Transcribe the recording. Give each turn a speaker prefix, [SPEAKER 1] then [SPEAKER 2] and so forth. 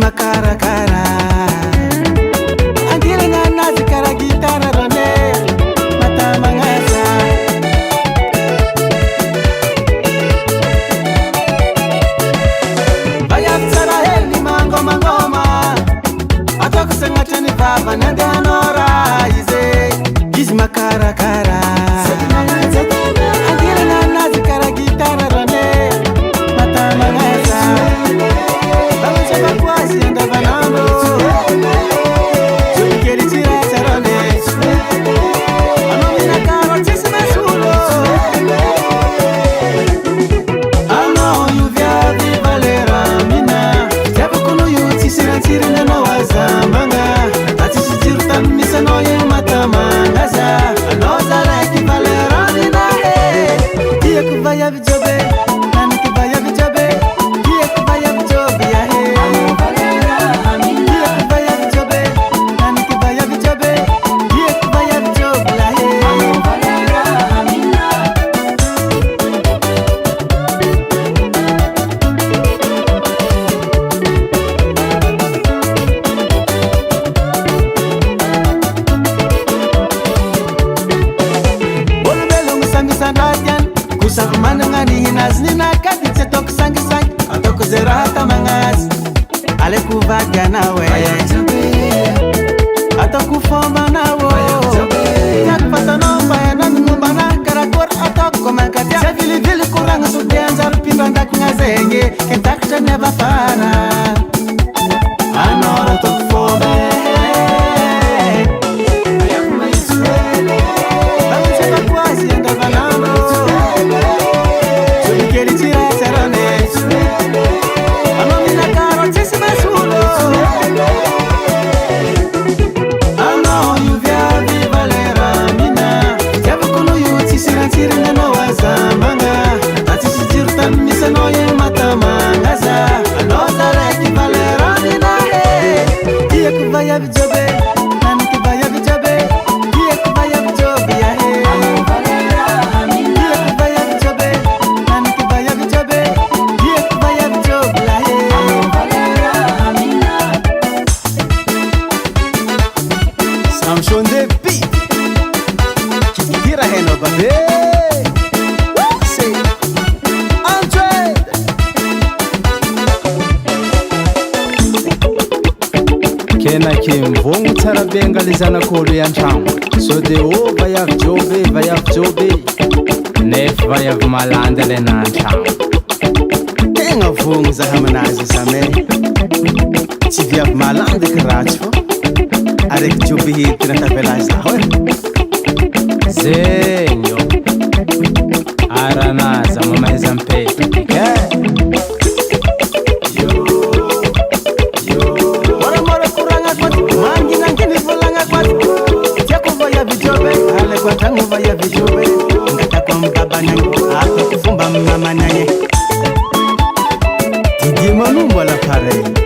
[SPEAKER 1] makarakara angile nganazi kara gitara rone mata mangasa bayam sara heli mango mangoma atoko sengatani baba nande anora ize gizi makarakara angile nganazi kara gitara rone mata mangasa kwasi anda banano chukeri chira charane amina karo chisma sulo ano yu vya vivalera mina jabu kunu yu chisira chirina no wazamanga atisichirta misano ye matamanga za ano zara kivalera mina he kiye kuvaya vijobe nani kivaya vijobe kiye kuvaya vijobe ya he kusafu manangani hinazni na kaditse tok sang sang atok zerata mangas ale kuvaga nawe atok foma nawo yak patano bayana ngubana karakor atok komakatia sevili vili kurang sudianzar pindandak ngazenge kentak neba fara anora tok foma kena kimvungu tsarabengalizana kolo yantragno so de o vayavy jobe nef vayavy malandy alena antragno tegna vogno zaha aminazy zame tsy viavy malandy eky ratsy fô araiky jobe hetina tavelazy zaho zegny o aranaza mamaiza mpetrika Tangu vaya vijobe ngata kwa mbaba nanyi hapa kufumba mama nanyi Didi manumba la pare